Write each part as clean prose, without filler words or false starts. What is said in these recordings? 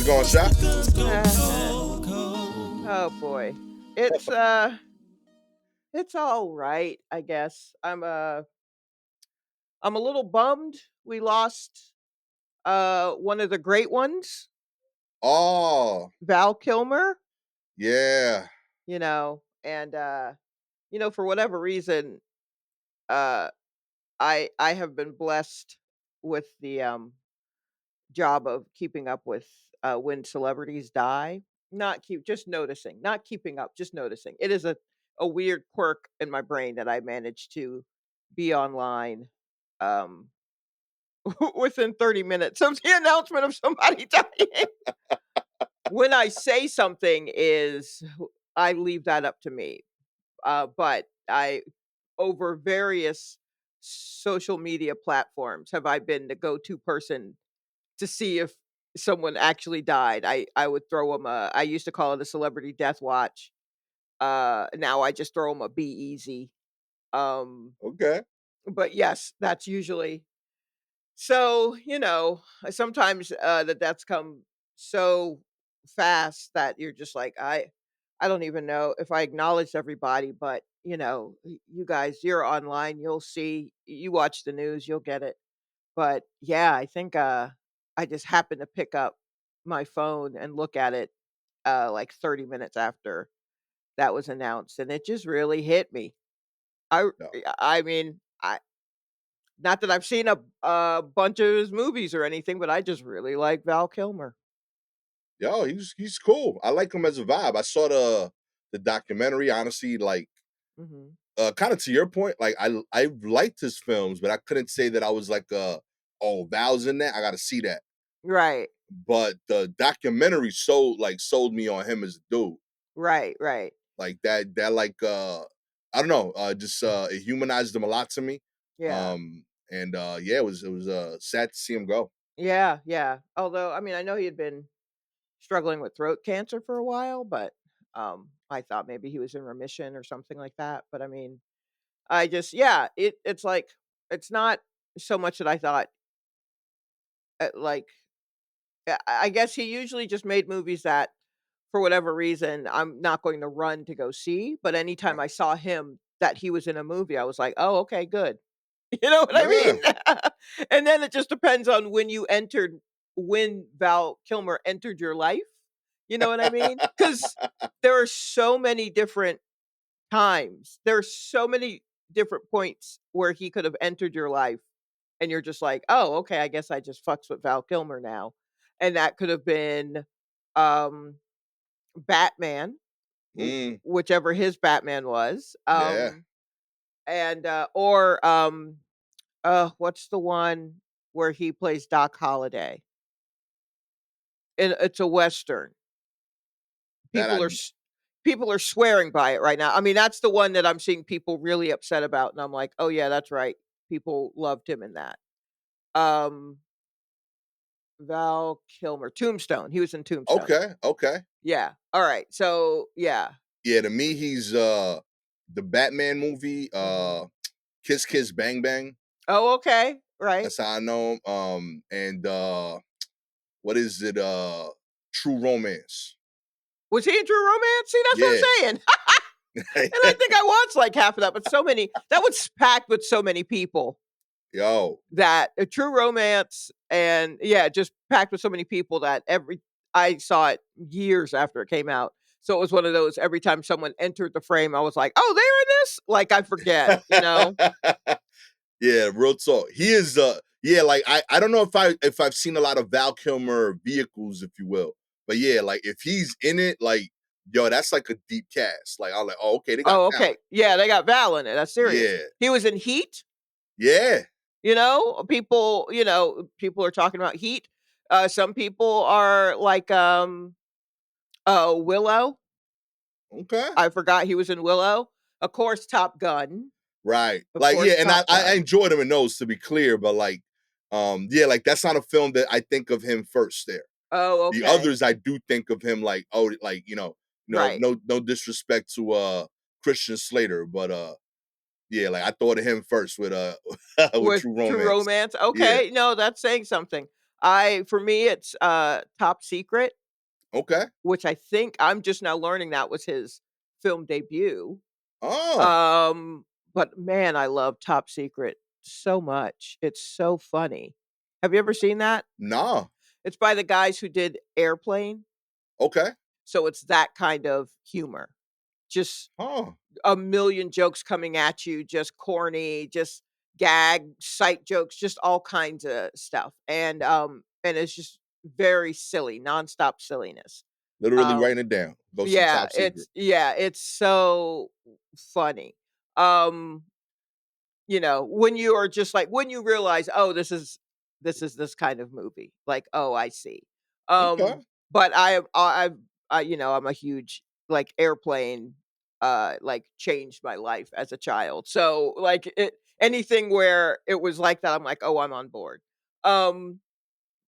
going, Sha? Oh boy. It's it's all right, I guess. I'm a little bummed we lost one of the great ones, Oh, Val Kilmer, yeah. and for whatever reason, uh I have been blessed with the job of keeping up with when celebrities die. Not keep just noticing, not keeping up, just noticing. It is a weird quirk in my brain that I managed to be online um within 30 minutes of the announcement of somebody dying. When I say something is I leave that up to me. But I over various social media platforms have I been the go-to person to see if someone actually died. I would throw them a I used to call it a celebrity death watch. Now I just throw them a be easy. Um, Okay. but yes, that's usually so, sometimes the deaths come so fast that you're just like, I don't even know if I acknowledged everybody, but you guys, you're online, you'll see, you watch the news, you'll get it. But yeah, I think I just happened to pick up my phone and look at it like 30 minutes after that was announced, and it just really hit me. I No. I mean, I not that I've seen a bunch of his movies or anything, but I just really like Val Kilmer. Yo, he's cool. I like him as a vibe. I saw the documentary, honestly, like Mhm. kind of to your point, like I liked his films, but I couldn't say that I was like oh, Val's in that. I gotta see that. Right. But the documentary sold me on him as a dude. Right, right. Like that like I don't know, just it humanized him a lot to me. Yeah. And yeah, it was sad to see him go. Yeah, yeah. Although, I mean, I know he had been struggling with throat cancer for a while, but I thought maybe he was in remission or something like that. But I mean, I just yeah, it's like it's not so much that I thought like I guess he usually just made movies that for whatever reason I'm not going to run to go see, but anytime Right. I saw him that he was in a movie, I was like, "Oh, okay, good." You know what I Yeah. mean? And then it just depends on when Val Kilmer entered your life. You know what I mean? Because there are so many different times. There are so many different points where he could have entered your life, and you're just like, "Oh, okay, I guess I just fucks with Val Kilmer now." And that could have been, um, Batman, Mm, whichever his Batman was, yeah. and, or what's the one where he plays Doc Holliday? It's a Western. That People are s people are swearing by it right now. I mean, that's the one that I'm seeing people really upset about, and I'm like, "Oh, yeah, that's right." People loved him in that. Um, Val Kilmer, Tombstone. He was in Tombstone. Okay, okay. Yeah. Alright. So, yeah. Yeah, to me he's the Batman movie, Mhm. Kiss Kiss Bang Bang. Oh, okay. Right. That's how I know him. And what is it? True Romance. Was he in True Romance? See, that's what Yeah. I'm saying. And I think I watched, like, half of that, but so many that was packed with so many people Yo, that a True Romance and yeah, just packed with so many people that every I saw it years after it came out. So it was one of those every time someone entered the frame, I was like, "Oh, they're in this?" Like, I forget, you know? yeah, real talk. He is yeah, like I don't know if I've seen a lot of Val Kilmer vehicles, if you will. But yeah, like if he's in it, like yo, that's like a deep cast. Like I'm like, oh, okay, they got Oh, okay. talent. Yeah, they got Val in it, that's serious. Yeah. He was in Heat, Yeah. people are talking about Heat. Some people are like, Willow. Okay. I forgot he was in Willow. Of course, Top Gun. Right. Of Like, course, yeah, and Top I Gun. enjoyed him in those to be clear, but like, yeah, like that's not a film that I think of him first there. Oh, The okay. others I do think of him like, oh, like, Right. no disrespect to Christian Slater, but yeah, like I thought of him first with with With True True Romance. Romance. Yeah. Okay, no, that's saying something. I for me, it's, Top Secret, Okay. which I think I'm just now learning that was his film debut. Oh, Um, but man, I love Top Secret so much. It's so funny. Have you ever seen that? nah. It's by the guys who did Airplane, Okay. so it's that kind of humor. Just Huh. a million jokes coming at you, just corny, just gag, sight jokes, just all kinds of stuff, and it's just very silly, nonstop silliness. Literally Um, writing it down. Go see Top Secret. it's so funny. Um, when you are just like when you realize, "Oh, this is this kind of movie." Like, "Oh, I see." Okay. But I'm a huge like, Airplane, like, changed my life as a child. So, like, anything where it was like that, I'm like, "Oh, I'm on board." Um,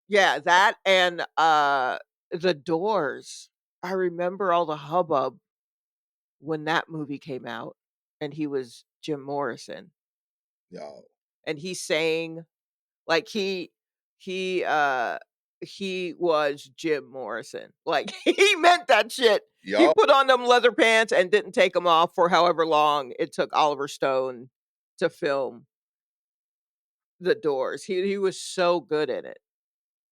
yeah, that and, The Doors. I remember all the hubbub when that movie came out, and he was Jim Morrison, Yo. and he sang like, he was Jim Morrison. Like, he meant that shit. He Yo. put on them leather pants and didn't take them off for however long it took Oliver Stone to film The Doors. He was so good in it.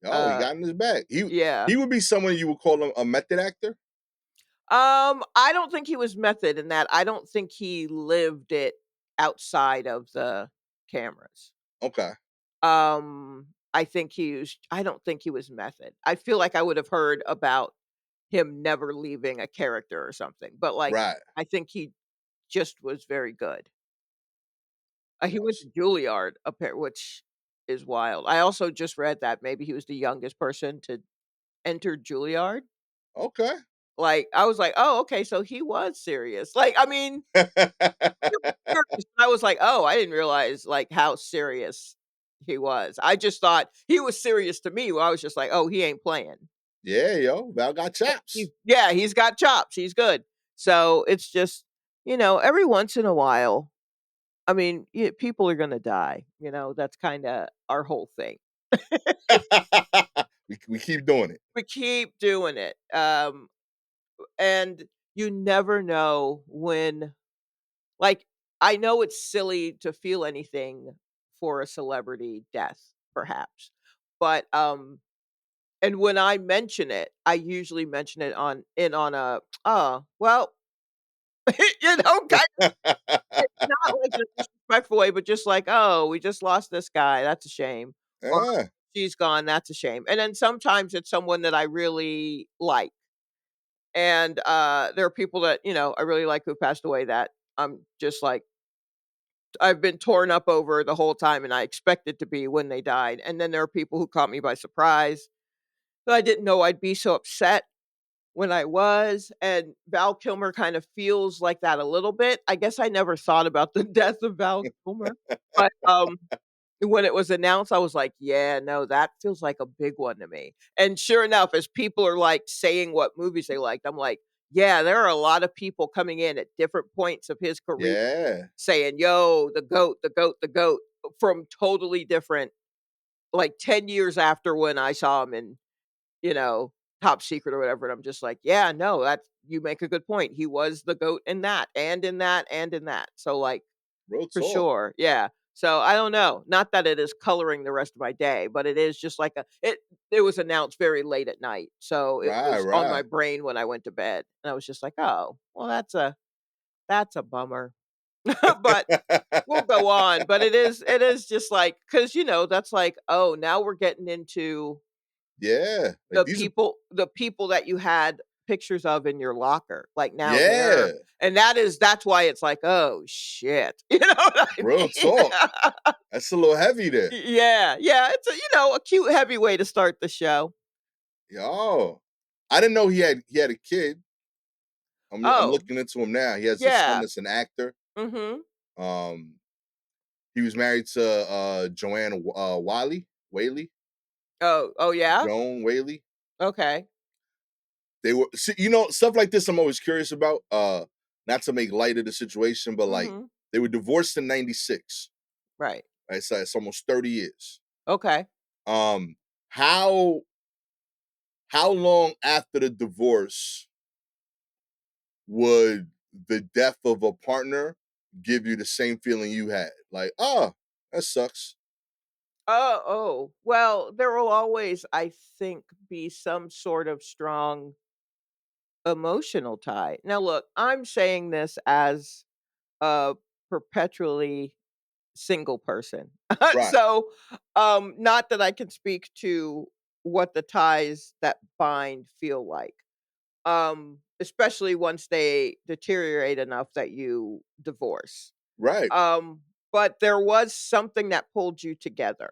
Yo, he Uh, got in his bag. yeah. He would be someone you would call him a method actor? I don't think he was method in that. I don't think he lived it outside of the cameras. Okay. I don't think he was method. I feel like I would have heard about him never leaving a character or something, but, like, Right. I think he just was very good. He went Yes. to Juilliard, which is wild. I also just read that maybe he was the youngest person to enter Juilliard. Okay. Like, I was like, "Oh, okay, so he was serious." Like, I mean, he was serious, I was like, "Oh, I didn't realize, like, how serious he was." I just thought he was serious to me, where I was just like, "Oh, he ain't playing." Yeah, yo. Val got chops. He's got chops, he's good. So, it's just, every once in a while, I mean, people are gonna die, that's kinda our whole thing. We keep doing it. We keep doing it, and you never know when like, I know it's silly to feel anything for a celebrity death, perhaps, but, and when I mention it, I usually mention it on a, "Oh, well," kind it's not like in a disrespectful way, but just like, "Oh, we just lost this guy, that's a shame," or Yeah. "She's gone, that's a shame," and then sometimes it's someone that I really like, and, there are people that, I really like who passed away that I'm just like, I've been torn up over the whole time, and I expected to be when they died, and then there are people who caught me by surprise, that I didn't know I'd be so upset when I was, and Val Kilmer kind of feels like that a little bit. I guess I never thought about the death of Val Kilmer, but, when it was announced, I was like, "Yeah, no, that feels like a big one to me." And sure enough, as people are, like, saying what movies they liked, I'm like, "Yeah, there are a lot of people coming in at different points of his career Yeah. saying, 'Yo, the GOAT, the GOAT, the GOAT,' from totally different like, 10 years after when I saw him in, you know, Top Secret or whatever, and I'm just like, "Yeah, no, that's you make a good point. He was the GOAT in that, and in that, and in that." So, like, Real for talk. sure, yeah. So, I don't know. Not that it is coloring the rest of my day, but it is just like it was announced very late at night, so it Right, was on my right. brain when I went to bed, and I was just like, "Oh, well, that's a bummer." But we'll go on, but it is just like because that's like, "Oh, now we're getting into Yeah. Like these are the people that you had pictures of in your locker, like, now they're" yeah. and that's why it's like, "Oh, shit." You know what I Real talk. mean? That's a little heavy there. Yeah, yeah, it's a cute, heavy way to start the show. Yo. I didn't know he had a kid. I'm Oh, looking into him now. He has a son yeah. that's an actor. Mhm. Um, he was married to Joanne Whaley, Oh, yeah? Joan Whaley. Okay. They were see, stuff like this I'm always curious about. Not to make light of the situation, but like Mhm. they were divorced in 96. Right. Right? So it's almost 30 years. Okay. Um, how how long after the divorce would the death of a partner give you the same feeling you had? Like, oh, that sucks. Well, there will always, I think, be some sort of strong emotional tie. Now, look, I'm saying this as a perpetually single person. Right, So, not that I can speak to what the ties that bind feel like. Especially once they deteriorate enough that you divorce. right. Um, but there was something that pulled you together.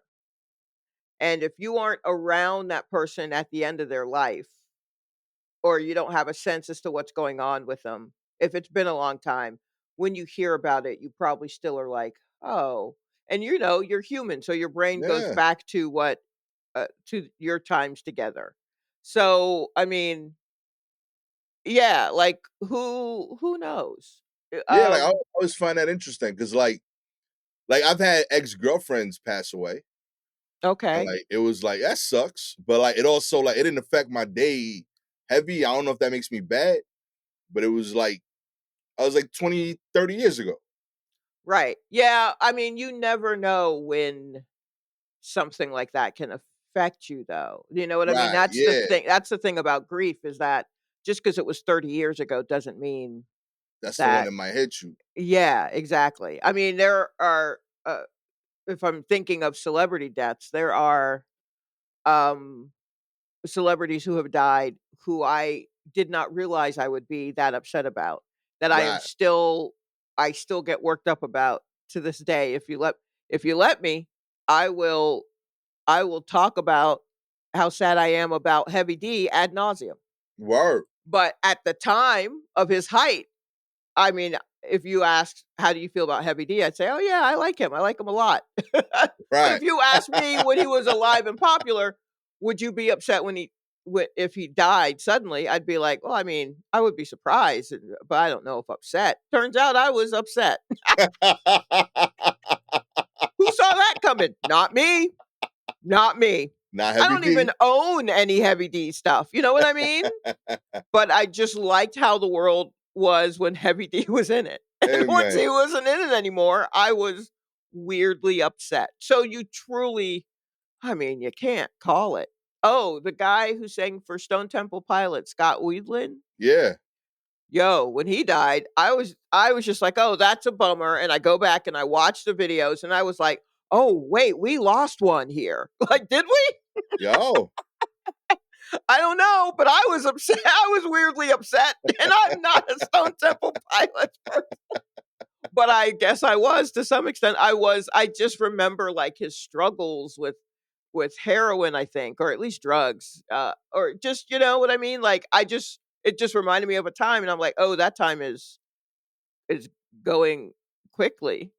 And if you aren't around that person at the end of their life, or you don't have a sense as to what's going on with them, if it's been a long time, when you hear about it, you probably still are like, "Oh." And you're human, so your brain goes Yeah. back to what to your times together. So, I mean, yeah, like who knows? Yeah, like I always find that interesting because like I've had ex-girlfriends pass away. And Okay. like it was like that sucks. But like it also like it didn't affect my day heavy. I don't know if that makes me bad, but it was like I was like 20, 30 years ago. Right. Yeah, I mean, you never know when something like that can affect you though. You know what I mean? Right. Yeah. That's the thing about grief is that just because it was 30 years ago doesn't mean That's the one that. that might hit you. Yeah, exactly. I mean, there are if I'm thinking of celebrity deaths, there are um celebrities who have died who I did not realize I would be that upset about, that Right. I still get worked up about to this day. If you let me, I will I will talk about how sad I am about Heavy D ad nauseum. Word. But at the time of his height, I mean, if you asked, "How do you feel about Heavy D?" I'd say, "Oh, yeah, I like him. I like him a lot." But Right. if you ask me when he was alive and popular, would you be upset when if he died suddenly? I'd be like, "Well, I mean, I would be surprised, but I don't know if upset." Turns out I was upset. Who saw that coming? Not me. Not me. Not I heavy don't even D. own any Heavy D stuff. You know what I mean? But I just liked how the world was when Heavy D was in it. And once Amen. he wasn't in it anymore, I was weirdly upset. So you truly, I mean, you can't call it. Oh, the guy who sang for Stone Temple Pilots, Scott Weedlin? Yeah. Yo, when he died, I was just like, "Oh, that's a bummer." And I go back and I watch the videos and I was like, "Oh, wait, we lost one here." Like, did we? Yo. I don't know, but I was upset. I was weirdly upset, and I'm not a Stone Temple Pilots person, but I guess I was to some extent. I just remember like his struggles with heroin, I think, or at least drugs, or just you know what I mean. Like it just reminded me of a time, and I'm like, oh, that time is going quickly,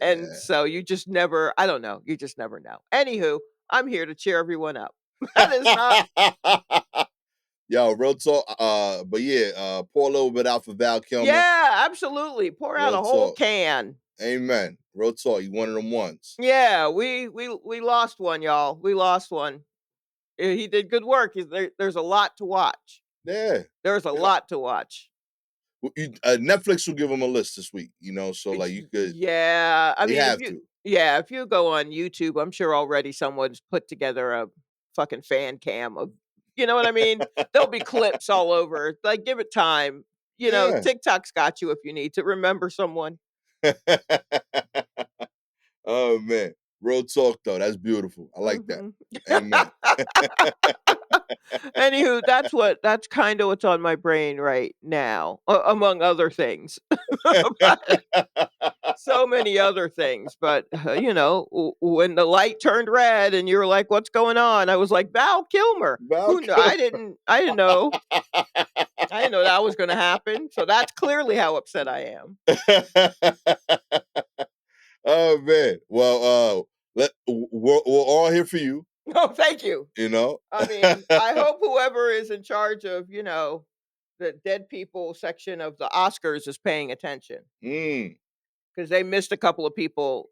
and Yeah. so you just never. I don't know. You just never know. Anywho, I'm here to cheer everyone up. That is not. Yo, real talk. But yeah, pour a little bit out for Val Kilmer. Yeah, absolutely. Pour out Real a whole talk. can. Amen. Real talk. You one of them ones. Yeah, we lost one, y'all. We lost one. He did good work. There's a lot to watch. Yeah. There's a You know, lot to watch. Netflix will give them a list this week, you know, so like you could, Yeah, I they mean, have to. if you go on YouTube, I'm sure already someone's put together a fucking fan cam of, you know what I mean? There'll be clips all over. Like, give it time. Yeah. TikTok's got you if you need to remember someone. Oh man. Real talk though. That's beautiful. I like that. Mhm. Amen. Anywho, that's kinda what's on my brain right now, among other things. But so many other things, but, when the light turned red and you were like, "What's going on?" I was like, "Val Kilmer." Val Who kno Kilmer. I didn't know. I didn't know that was gonna happen, so that's clearly how upset I am. Oh man. Well, we're all here for you. Oh, thank you. You know. I mean, I hope whoever is in charge of, the dead people section of the Oscars is paying attention. Mm, 'Cause they missed a couple of people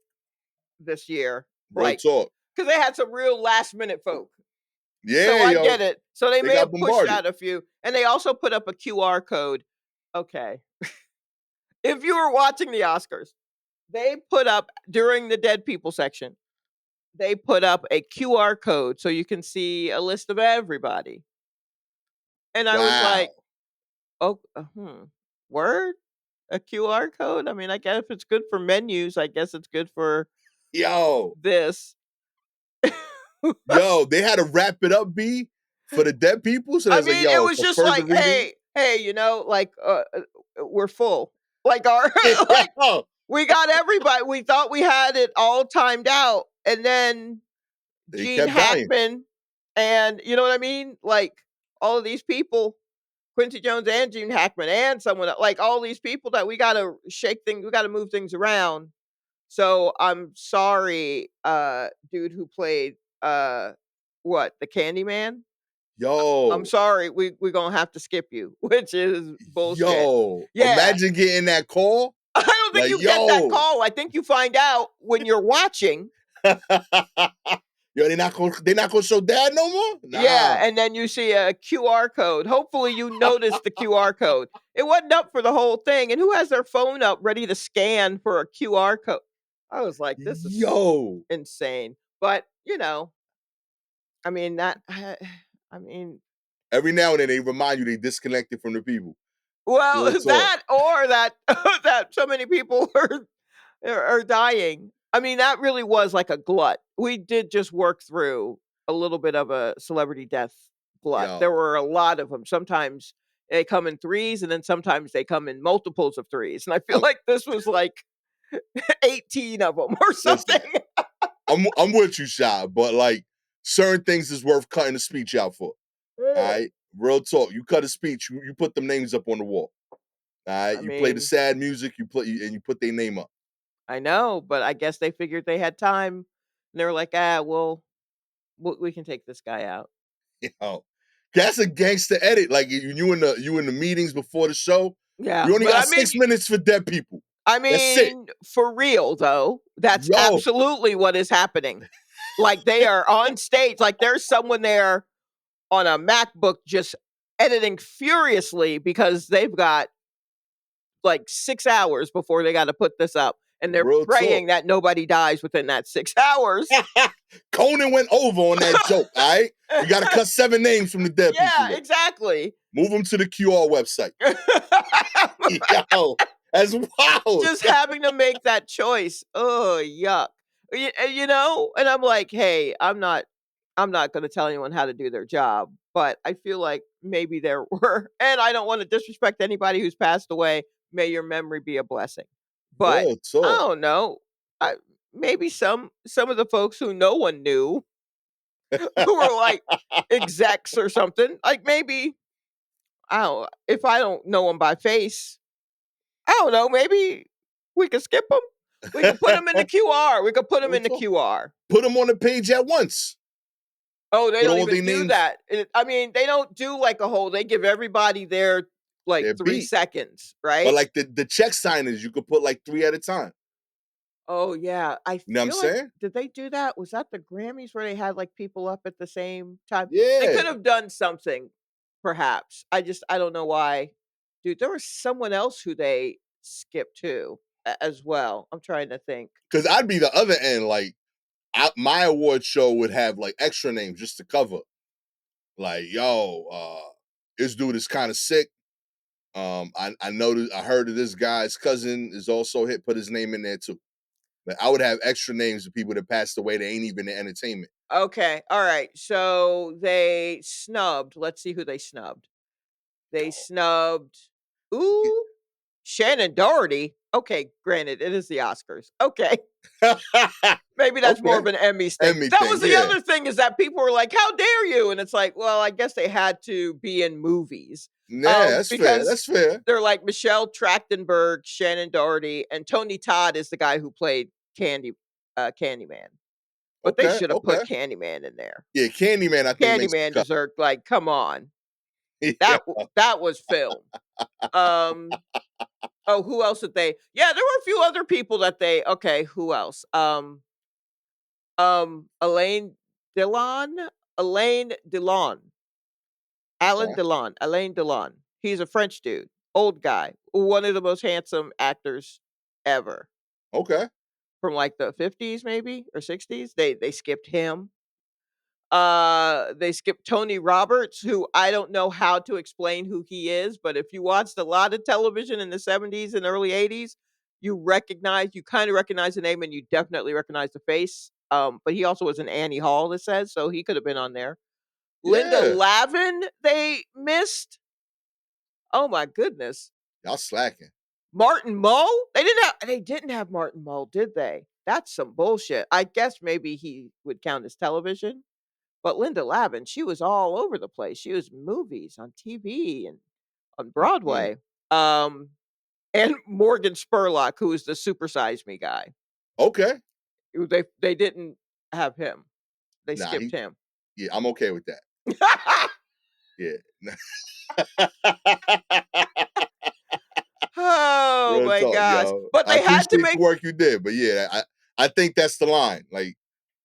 this year, real like talk. because they had some real last minute folk. So Yeah, I yo, get it. So they they may got have pushed bombarded. out a few, and they also put up a QR code. Okay, if you were watching the Oscars, they put up during the dead people section. They put up a QR code so you can see a list of everybody. And I was Wow. like, "Oh, word? A QR code? I mean, I guess if it's good for menus, I guess it's good for Yo, this." yo, they had to wrap it up, B, for the dead people. So I there's like, mean, it yo, was for just further like, reading. hey, like, we're full. Like our like Yo, we got everybody. We thought we had it all timed out, and then they Gene kept dying. Hackman, and you know what I mean? Like all of these people, Quincy Jones and Gene Hackman, and someone like all these people that we gotta shake things, we gotta move things around. So I'm sorry, dude who played what the Candyman. I'm Yo, sorry, we're gonna have to skip you, which is bullshit. yo, Yeah. imagine getting that call. I don't think Like, you get that yo, call. I think you find out when you're watching. yo, they not gonna show dad no more. Yeah, Nah, and then you see a QR code. Hopefully you notice the QR code. It wasn't up for the whole thing. And who has their phone up ready to scan for a QR code? I was like, this is yo. insane. But, I mean, that, I mean, Every now and then they remind you they disconnected from the people. well, Real talk. that or that, that so many people are dying. I mean, that really was like a glut. We did just work through a little bit of a celebrity death glut. There Yo, were a lot of them. Sometimes they come in threes, and then sometimes they come in multiples of threes. And I feel I'm like this was like 18 of them or listen. something. I'm with you, Shy, but like certain things is worth cutting the speech out for. All right, real talk. You cut a speech, you put them names up on the wall. All right, I you play the mean, sad music, and you put their name up. I know, but I guess they figured they had time. And they were like, well, we can take this guy out. You know, that's a gangster edit. Like you in the meetings before the show. We Yeah, only but got 6 minutes for dead people. That's it. For real though, that's Yo, absolutely what is happening. Like they are on stage, like there's someone there on a MacBook just editing furiously because they've got like 6 hours before they got to put this up, and they're real talk. praying that nobody dies within that 6 hours. Conan went over on that joke. All right, we got to cut 7 names from the dead people Yeah, list. exactly. Move them to the QR website. Yo, that's wild. Just having to make that choice. Oh, yuck. And I'm like, "Hey, I'm not gonna tell anyone how to do their job," but I feel like maybe there were, and I don't wanna disrespect anybody who's passed away. May your memory be a blessing. But Real I talk. don't know. I maybe some of the folks who no one knew, who were like execs or something, like maybe I don't if I don't know them by face, I don't know, maybe we could skip them. We could put them in the QR. We could put them Real in the talk. QR. Put them on the page at once. Oh, they Put don't all even their do names, that. I mean, they don't do like a whole they give everybody their, like, their 3 beat. seconds, But right? like the check signers, you could put like 3 at a time. Oh, yeah. I You know what I'm feel like saying? did they do that? Was that the Grammys where they had, like, people up at the same time? They Yeah. could have done something, perhaps. I don't know why. Dude, there was someone else who they skipped too, as well. I'm trying to think. Cause I'd be the other end. Like my award show would have like extra names just to cover. Like, yo, this dude is kind of sick. I noticed I heard of this guy's cousin is also hit, put his name in there too. But I would have extra names of people that passed away that ain't even in entertainment. Okay, alright, so they snubbed let's see who they snubbed. They snubbed ooh, Shannon Doherty? Okay, granted, it is the Oscars. Okay, maybe that's more Okay. of an Emmys thing. Emmy That thing, was the yeah. other thing is that people were like, "How dare you?" And it's like, well, I guess they had to be in movies, Yeah, that's fair. because That's fair. they're like Michelle Trachtenberg, Shannon Doherty, and Tony Todd is the guy who played Candyman. But they Okay, should have okay. put Candyman in there. Yeah, Candyman, I think makes the Candyman cut. deserved like, come on. Yeah. That was film. Um, oh, who else did they yeah, there were a few other people that they okay, who else? Alain Delon? Alain Delon. Alain Okay. Delon. Alain Delon. He's a French dude, old guy, one of the most handsome actors ever Okay. from like the 50s maybe or 60s. They skipped him. They skipped Tony Roberts, who I don't know how to explain who he is, but if you watched a lot of television in the 70s and early 80s, you kind of recognize the name and you definitely recognize the face. But he also was in Annie Hall, it says, so he could have been on there. Linda Yeah. Lavin, they missed. Oh my goodness. Y'all slacking. Martin Mull? They didn't have Martin Mull, did they? That's some bullshit. I guess maybe he would count as television. But Linda Lavin, she was all over the place. She was in movies, on TV, and on Mm-mm. Broadway. Um, and Morgan Spurlock, who is the Super Size Me guy. Okay. They didn't have him. They Nah, skipped him. yeah, I'm okay with that. Yeah. Oh Real my talk, gosh. yo. But I they had to appreciate the make work you did, but yeah, I think that's the line. Like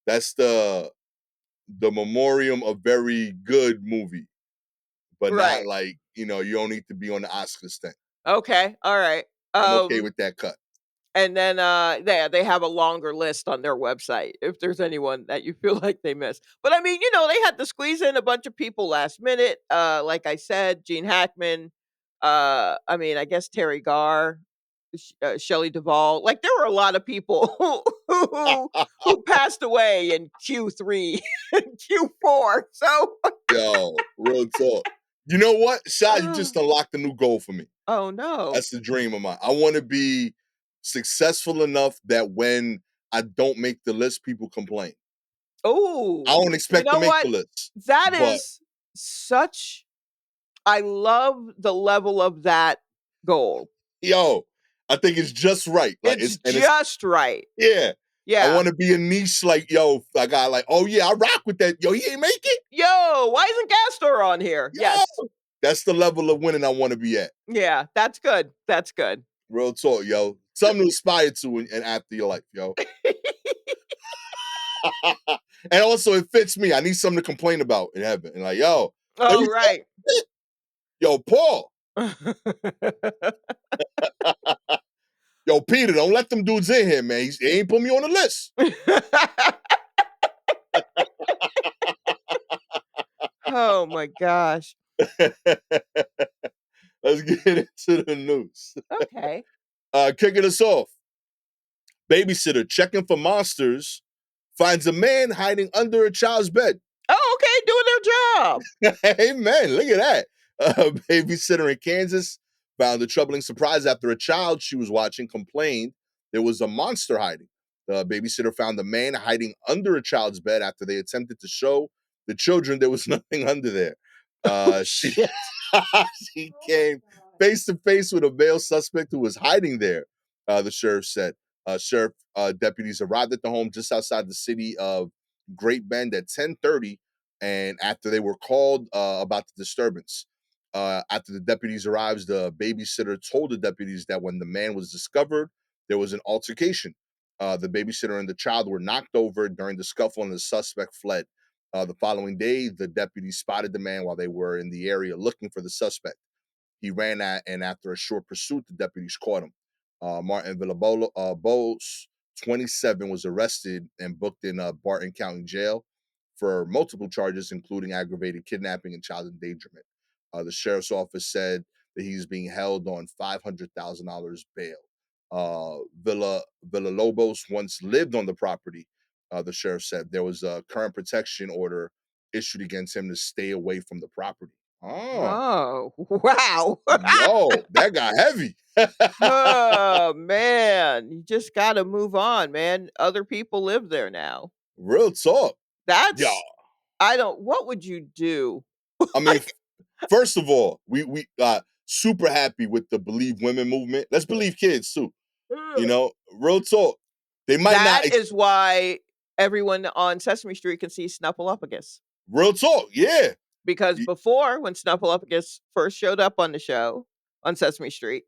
that's the memoriam of very good movie, but not right. like, you don't need to be on the Oscars thing. Okay. All right. I'm okay Um with that cut. And then, they have a longer list on their website if there's anyone that you feel like they missed. But I mean, they had to squeeze in a bunch of people last minute. Like I said, Gene Hackman. I mean, I guess Terry Garr, Shelley Duvall. Like there were a lot of people who passed away in Q3 and Q4. So, Yo, real talk. You know what? Shot, you just unlocked a new goal for me. oh no. That's the dream of mine. I want to be successful enough that when I don't make the list, people complain. I Oh, don't you expect to know make what? the list, That but is such I love the level of that goal. yo, I think it's just right. Like It's it's just right. yeah. I Yeah. want to be a niche like yo. I got like, oh yeah, I rock with that. Yo, he ain't make it. Yo, why isn't Gastor on here? Yo, Yes. that's the level of winning I want to be at. Yeah, that's good. That's good. Real talk, yo. Something to aspire to in after your life, yo. And also, it fits me. I need something to complain about in heaven. And like, yo, let Oh, me right. yo, Paul, yo, Peter, don't let them dudes in here, man. He ain't put me on the list. Oh my gosh. Let's get into the news. Okay. Kicking us off. Babysitter checking for monsters finds a man hiding under a child's bed. Oh, okay, doing their job. Amen. Look at that. A babysitter in Kansas found a troubling surprise after a child she was watching complained there was a monster hiding. The babysitter found a man hiding under a child's bed after they attempted to show the children there was nothing under there. Oh She shit. she Oh my came god. face to face with a male suspect who was hiding there. The sheriff said. Sheriff deputies arrived at the home just outside the city of Great Bend at 10:30 and after they were called about the disturbance. After the deputies arrived, the babysitter told the deputies that when the man was discovered, there was an altercation. The babysitter and the child were knocked over during the scuffle, and the suspect fled. The following day, the deputies spotted the man while they were in the area looking for the suspect. He ran at, and after a short pursuit, the deputies caught him. Martin Villalobos, 27, was arrested and booked in Barton County Jail for multiple charges, including aggravated kidnapping and child endangerment. The sheriff's office said that he's being held on $500,000 bail. Villalobos once lived on the property. The sheriff said there was a current protection order issued against him to stay away from the property. Oh, Oh, wow. yo, that got heavy. Oh, man. You just gotta move on, man. Other people live there now. Real talk. Yo, That's I don't what would you do? I mean, Like first of all, we super happy with the Believe Women movement. Let's believe kids too. Real talk. They might not. that is why everyone on Sesame Street can see Snuffleupagus. Real talk. Yeah. Because Y- before, when Snuffleupagus first showed up on the show on Sesame Street,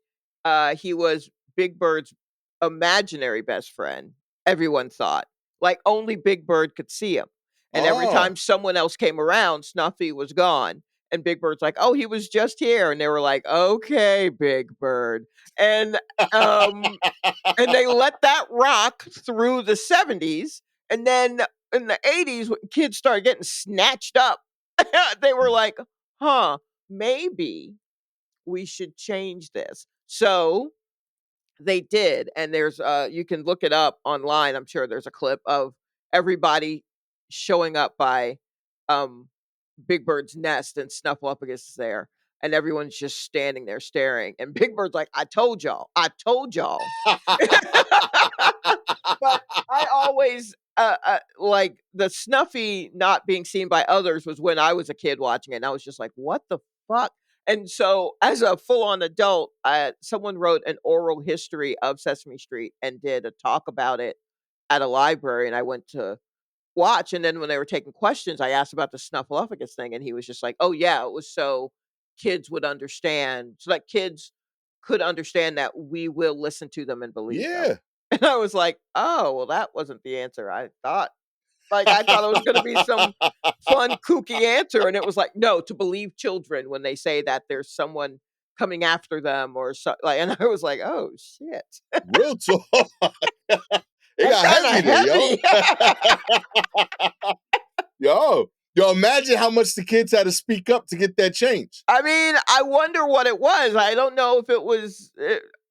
he was Big Bird's imaginary best friend, everyone thought. like only Big Bird could see him. And every Oh. time someone else came around, Snuffy was gone. And Big Bird's like, "Oh, he was just here." And they were like, "Okay, Big Bird." And um and they let that rock through the 70s. And then in the 80s, when kids started getting snatched up, they were like, huh, maybe we should change this. So they did. And there's, you can look it up online. I'm sure there's a clip of everybody showing up by um, Big Bird's nest, and Snuffleupagus is there. And everyone's just standing there staring. And Big Bird's like, I told y'all. I told y'all. But I always like the Snuffy not being seen by others was when I was a kid watching it, and I was just like, "What the fuck?" And so, as a full-on adult, someone wrote an oral history of Sesame Street and did a talk about it at a library, and I went to watch. And then when they were taking questions, I asked about the Snuffleupagus thing, and he was just like, "Oh yeah, it was so kids would understand, so that kids could understand that we will listen to them and believe them." Yeah. And I was like, "Oh, well, that wasn't the answer I thought." Like, I thought it was gonna be some fun, kooky answer, and it was like, "No, to believe children when they say that there's someone coming after them or so," like, and I was like, "Oh, shit." Real talk. It That's got kinda heavy there, yo. heavy. Yo, imagine how much the kids had to speak up to get that change. I mean, I wonder what it was. I don't know if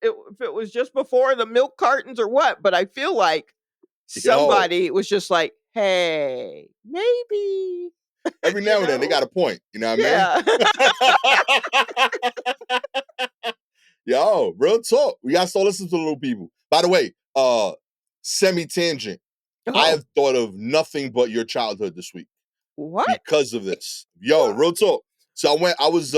if it was just before the milk cartons or what, but I feel like Yo, somebody was just like, "Hey, maybe," every you now and then they know? got a point. You know what Yeah. I mean? Yo, real talk. We got to start listening to the little people. By the way, semi tangent. I Oh, have thought of nothing but your childhood this week what? because of this. Yo, What? real talk. So I was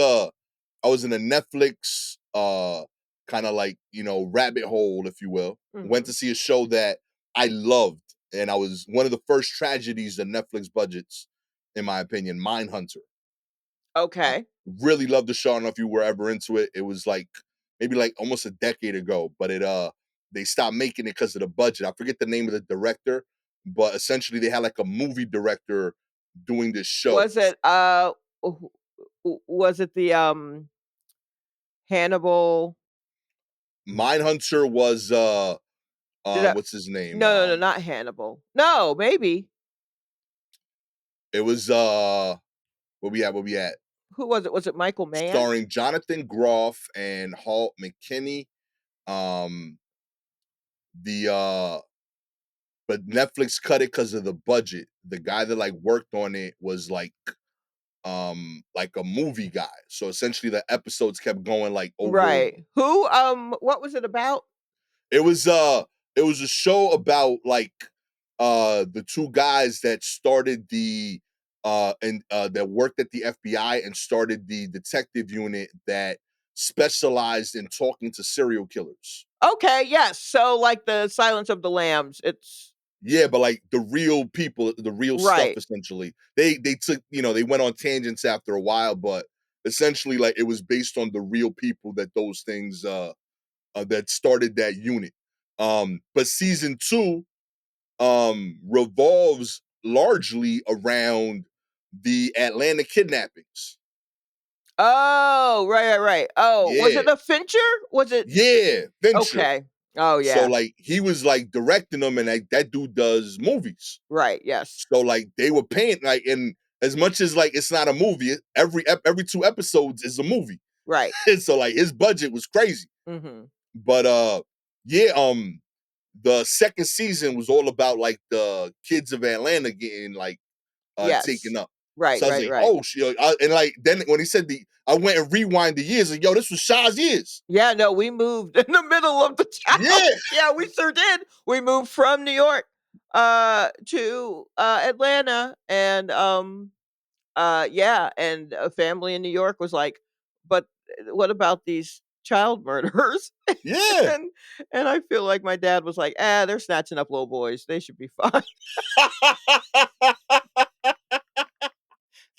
in a Netflix kind of like, rabbit hole, if you will. Went Mhm. to see a show that I loved, and I was one of the first tragedies of Netflix budgets, in my opinion, Mindhunter. I Okay. really loved the show. I don't know if you were ever into it. It was like maybe like almost a decade ago, but they stopped making it because of the budget. I forget the name of the director, but essentially they had like a movie director doing this show. Was it, w was it the, Hannibal Mindhunter was did I what's his name? no, not Hannibal. No, maybe. It was what we at? Who was it? Was it Michael Mann? Starring Jonathan Groff and Halt McKinney. Um the but Netflix cut it because of the budget. The guy that like worked on it was like a movie guy. So essentially the episodes kept going like over. Right. Who, what was it about? It was it was a show about like the two guys that started the and that worked at the FBI and started the detective unit that specialized in talking to serial killers. Okay, yes. So, like the Silence of the Lambs, it's Yeah, but like the real people, the real stuff right. essentially. They took, they went on tangents after a while, but essentially like it was based on the real people that those things that started that unit. But season 2 revolves largely around the Atlanta kidnappings. Oh, right. Oh, was Yeah. it a Fincher? Was it Yeah, Fincher. okay. Oh, So yeah. like he was like directing them, and like that dude does movies. Right, yes. So like they were paying like, and as much as like it's not a movie, every 2 episodes is a movie. Right. And so like his budget was crazy. Mhm. But yeah, the second season was all about like the kids of Atlanta getting like taken Yes. up. Right, So I was right, like, right. oh shit. And like then when he said I went and rewind the years, like, yo, this was Shaw's years. Yeah, no, we moved in the middle of the town. Yeah. Yeah, we sure did. We moved from New York, to, Atlanta, and, yeah, and a family in New York was like, "But, what about these child murderers?" Yeah. And and I feel like my dad was like, "Ah, they're snatching up little boys. They should be fine."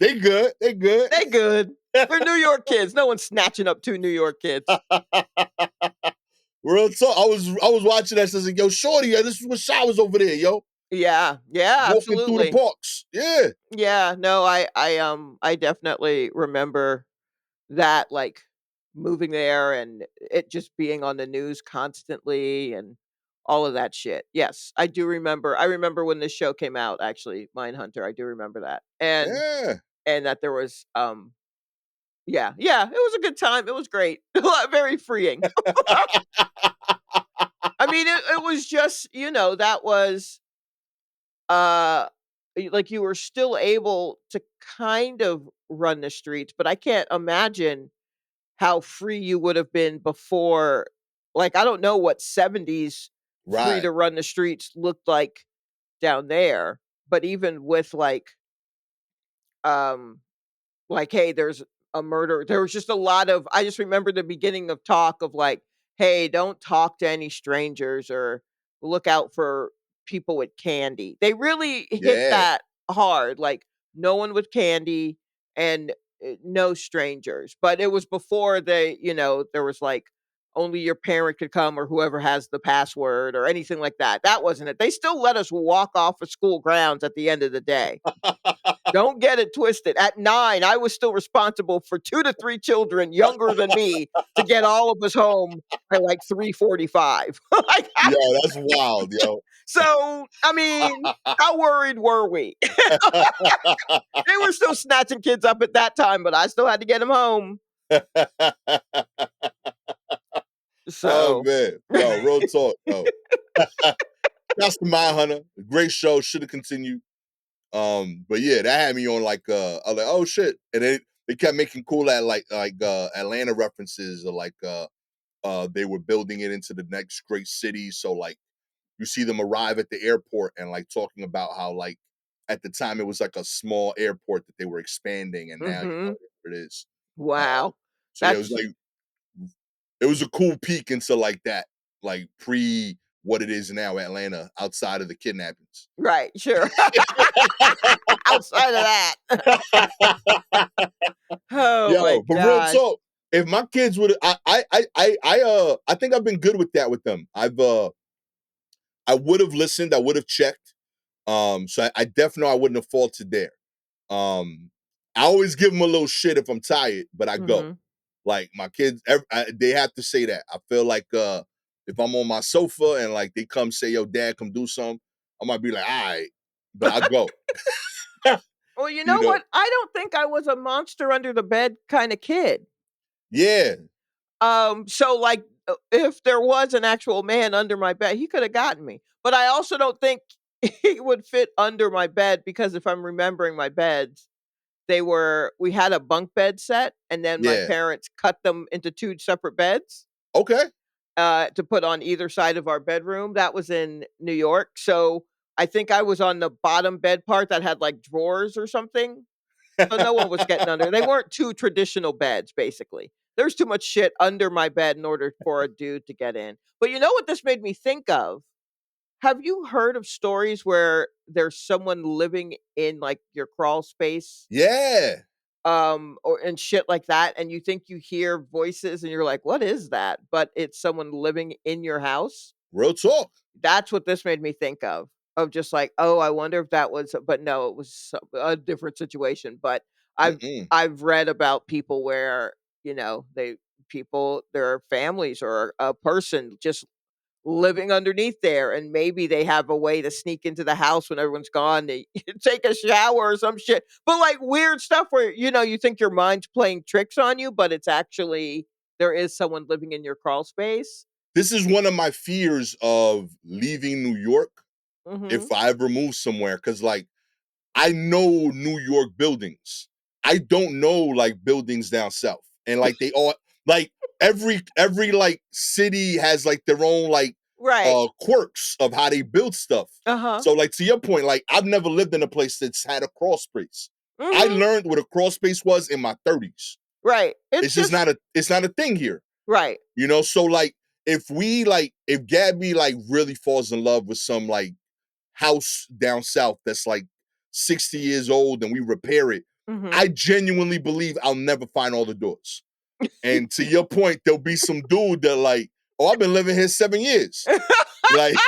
They good. They good. They good. They're New York kids. No one's snatching up 2 New York kids. Real talk. I was watching that. So I was like, yo, Shorty, this is what Shaw was over there, yo. Yeah, yeah, walking through the absolutely. parks. Yeah, Yeah, no, I definitely remember that, like, moving there and it just being on the news constantly and all of that shit. Yes, I remember when this show came out, actually, Mindhunter, I do remember that. yeah. And that there was, yeah, yeah, it was a good time, it was great. Very freeing. I mean, it was just, that was, uh, like, you were still able to kind of run the streets, but I can't imagine how free you would have been before. Like, I don't know what 70s free Right. to run the streets looked like down there, but even with, um hey, there's a murder. There was just a lot of I just remember the beginning of talk of like, "Hey, don't talk to any strangers or look out for people with candy." They really hit Yeah. that hard, like, no one with candy and, no strangers. But it was before there was, like, only your parent could come or whoever has the password or anything like that. That wasn't it. They still let us walk off of school grounds at the end of the day. Don't get it twisted. At 9, I was still responsible for 2 to 3 children younger than me to get all of us home by, like, 3:45. Like, Yo, that's wild, yo. so, I mean, how worried were we? They were still snatching kids up at that time, but I still had to get them home. Oh So man, yo, real talk, yo. That's the Mindhunter. Great show. Should have continued. But yeah, that had me on like I was like, oh shit. And they kept making cool at Atlanta references or they were building it into the next great city. So like you see them arrive at the airport and like talking about how like at the time it was like a small airport that they were expanding and now Mhm. here it is. Uh Wow. so yeah, That's it was a cool peek into like that, like pre what it is now Atlanta outside of the kidnappings. right, sure. Outside of that. Oh my Yo, but real gosh. talk, if my kids would I think I've been good with that with them. I would have listened, I would have checked. So I definitely know I wouldn't have faulted there. I always give them a little shit if I'm tired, but I go. Mhm. Like my kids, they have to say that. I feel like if I'm on my sofa and like they come say, "Yo, Dad, come do something," I might be like, "All right," but I go. Well, you You know know? what? I don't think I was a monster under the bed kinda kid. Yeah, So, like, if there was an actual man under my bed, he coulda gotten me, but I also don't think he would fit under my bed because if I'm remembering my beds, we had a bunk bed set, and then my yeah. parents cut them into 2 separate beds, Okay. to put on either side of our bedroom. That was in New York, so I think I was on the bottom bed part that had, like, drawers or something, so no one was getting under. They weren't 2 traditional beds, basically. There's too much shit under my bed in order for a dude to get in. But you know what this made me think of? Have you heard of stories where there's someone living in, like, your crawl space, Yeah. or and shit like that, and you think you hear voices and you're like, "What is that?" But it's someone living in your house? Real talk. That's what this made me think of just like, "Oh, I wonder if that was," but no, it was a different situation, but I've Mm-mm. I've read about people where, their families or a person just living underneath there, and maybe they have a way to sneak into the house when everyone's gone, they take a shower or some shit, but, like, weird stuff where, you think your mind's playing tricks on you, but it's actually there is someone living in your crawl space. This is one of my fears of leaving New York if Mhm. I ever move somewhere. Cause like I know New York buildings. I don't know like buildings down south. And like they all like every like city has like their own like Right. quirks of how they build stuff. Uh-huh. So like to your point, like I've never lived in a place that's had a crawl space. I Mhm. learned what a crawl space was in my 30s. Right. It's just it's not a thing here. Right. You know, so like if Gabby like really falls in love with some like house down south that's like 60 years old and we repair it, I Mhm. genuinely believe I'll never find all the doors. And to your point, there'll be some dude that like, oh, I've been living here 7 years. Like,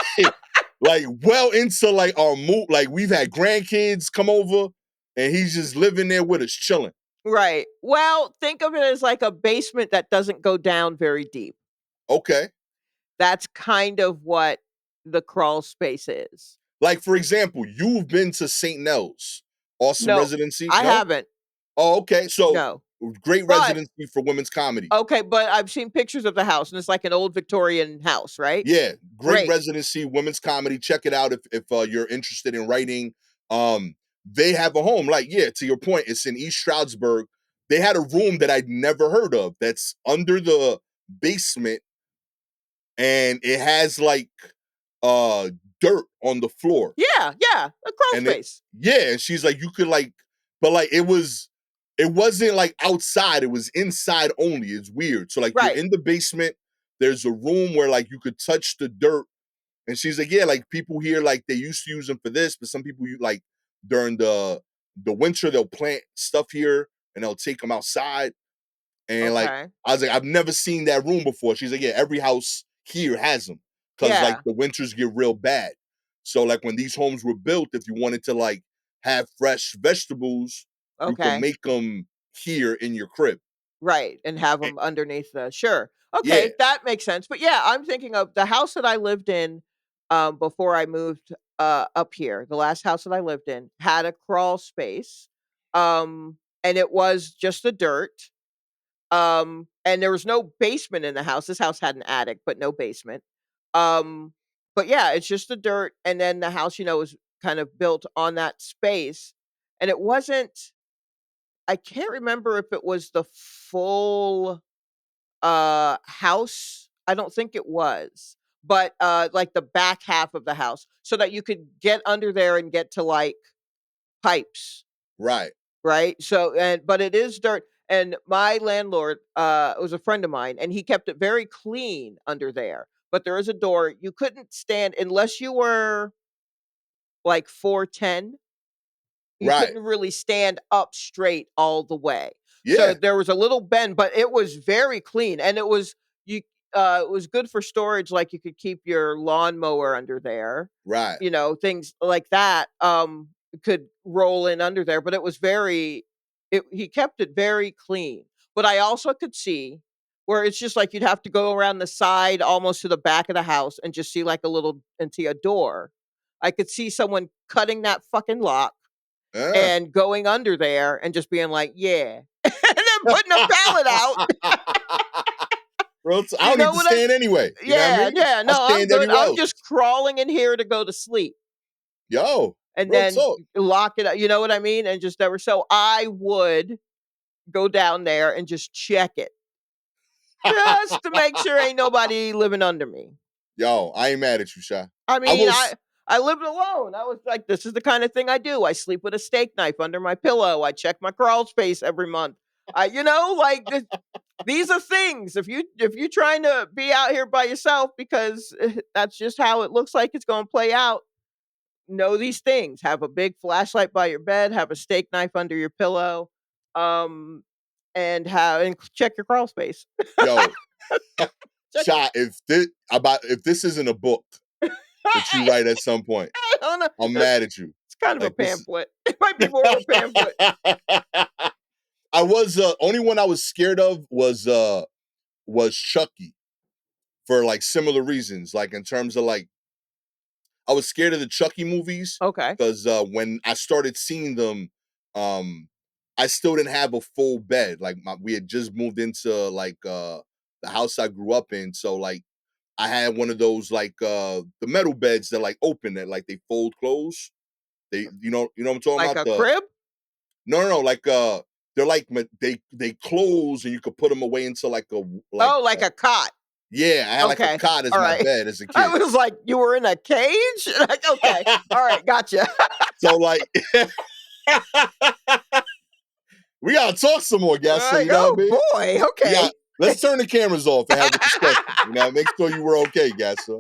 like well into like our mood. Like we've had grandkids come over, and he's just living there with us, chilling. Right. Well, think of it as like a basement that doesn't go down very deep. Okay. That's kind of what the crawl space is. Like for example, you've been to St. Nell's, awesome No, residency. I No. haven't. Oh, okay. So No. great But residency for women's comedy. okay, but I've seen pictures of the house and it's like an old Victorian house, right? Yeah, great Great. residency, women's comedy. Check it out if you're interested in writing. They have a home. Like, yeah, to your point, it's in East Stroudsburg. They had a room that I'd never heard of that's under the basement, and it has like uh dirt on the floor. Yeah, yeah, a crawl And it space. yeah, and she's like, you could like, but like it wasn't like outside, it was inside only. It's weird. So like you're Right. in the basement, there's a room where like you could touch the dirt. And she's like, yeah, like people here, like they used to use them for this, but some people like during the winter they'll plant stuff here and they'll take them outside. And like Okay. I was like, I've never seen that room before. She's like, yeah, every house here has them because like Yeah. the winters get real bad. So like when these homes were built, if you wanted to like have fresh vegetables, you could Okay. make them here in your crib. Right, and have Eh, them underneath the sure. yeah, Okay, that makes sense, but yeah, I'm thinking of the house that I lived in, before I moved, up here. The last house that I lived in had a crawl space, and it was just the dirt, and there was no basement in the house. This house had an attic, but no basement. Um, but yeah, it's just the dirt, and then the house, was kind of built on that space, and it wasn't I can't remember if it was the full house. I don't think it was, but, like, the back half of the house so that you could get under there and get to, like, pipes, right. right? But it is dirt, and my landlord, was a friend of mine, and he kept it very clean under there, but there is a door. You couldn't stand unless you were, like, 4'10". You Right. couldn't really stand up straight all the way. So Yeah. there was a little bend, but it was very clean, and you it was good for storage, like, you could keep your lawnmower under there, Right. things like that, could roll in under there, but he kept it very clean. But I also could see where it's just like you'd have to go around the side almost to the back of the house and just see, like, a little into a door. I could see someone cutting that fucking lock Yeah. and going under there and just being like, "Yeah," and then putting a pallet out. Bro, I You don't need know to what I stand anyway. You know what I Yeah, mean? yeah, I no, I'm stand good. everywhere I'm else. just crawling in here to go to sleep Yo, and real then talk. lock it up, you know what I mean? And just never so I would go down there and just check it, just to make sure ain't nobody living under me. Yo, I ain't mad at you, Sha. I I mean, was I lived alone. I was like, this is the kind of thing I do. I sleep with a steak knife under my pillow. I check my crawl space every month. Like these are things. If you trying to be out here by yourself because that's just how it looks like it's going to play out. Know these things. Have a big flashlight by your bed. Have a steak knife under your pillow, um, and check your crawl space. yo, Check. Sha, if this isn't a book that you write at some point, I don't know. I'm It's mad at you. kind of a Like this pamphlet. It might be more of a pamphlet. I was only one I was scared of was Chucky for like similar reasons. Like in terms of like I was scared of the Chucky movies Okay. because when I started seeing them, I still didn't have a full bed. Like we had just moved into like the house I grew up in, so like I had one of those like the metal beds that like open that like they fold close. They you know what I'm talking Like about? a The crib? no like they're like they close and you could put them away into like a like Oh, like a cot. yeah, I had like a Okay. cot as All my right. bed as a I kid. was like, you were in a cage? Like, okay. All right. Gotcha. So like we gotta talk some more, Gastor. Like, You know what I oh mean? boy. We Okay. got let's turn the cameras off and have a discussion. You know, make sure you were okay, Gastor.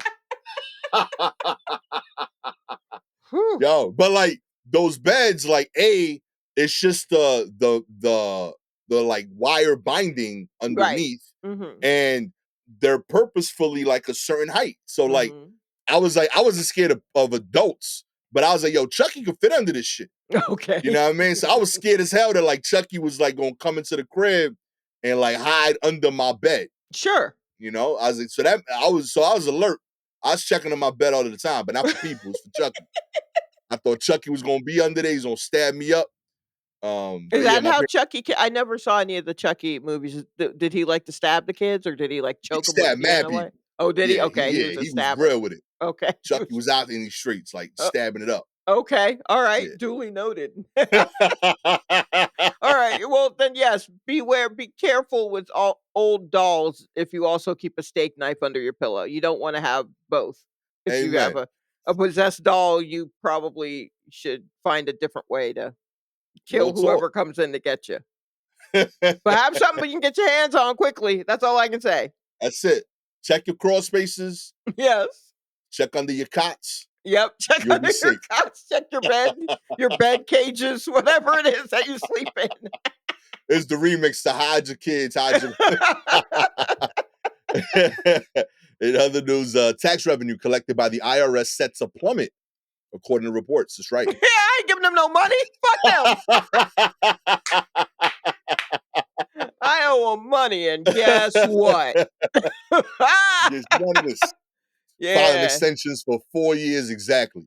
Whew. Yo, but like those beds, like it's just the like wire binding Right. underneath, Mhm. and they're purposefully like a certain height. So like Mhm. I wasn't scared of adults, but I was like, yo, Chucky could fit under this shit. You Okay. know what I mean? So I was scared as hell that like Chucky was like gonna come into the crib and like hide under my bed. Sure. You know, I was like, I was alert. I was checking on my bed all the time, but not for people, it's for Chucky. I thought Chucky was gonna be under there, he's gonna stab me up. Is But yeah, that my how parents Chucky I never saw any of the Chucky movies. Did he like to stab the kids, or did he, like, he choke them with stabbed mad piano wire? people. Oh, did he? Okay, he Yeah, was a he was stabber. real with it. Okay. He Chucky was was out in these streets, like uh, stabbing it up. okay, alright, Yeah. duly noted. Alright, well, then, yes, be careful with all old dolls if you also keep a steak knife under your pillow. You don't wanna have both. If you have Amen. a possessed doll, you probably should find a different way to Real kill talk. whoever comes in to get you. But have something you can get your hands on quickly. That's all I can say. That's it. Check your crawl spaces, Yes. check under your cots. Yep. Check You'll be under your safe. couch, check your bed cages, whatever it is that you sleep in. It's the remix to Hide Your Kids, Hide Your. In other news, tax revenue collected by the IRS set to plummet, according to reports. That's right. Yeah, I ain't giving them no money. Fuck them. I owe them money, and guess what? It's none of this. Filing Yeah. extensions for 4 years exactly.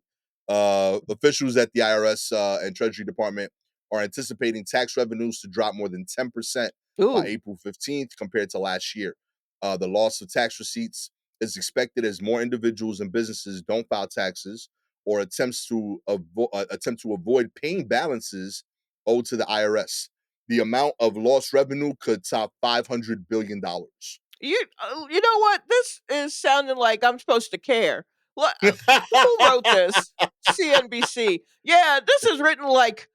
Officials at the IRS and Treasury Department are anticipating tax revenues to drop more than 10% by Ooh. April 15th compared to last year. The loss of tax receipts is expected as more individuals and businesses don't file taxes or attempt to avoid paying balances owed to the IRS. The amount of lost revenue could top $500 billion. You know what? This is sounding like I'm supposed to care. Who wrote this? CNBC. Yeah, this is written like,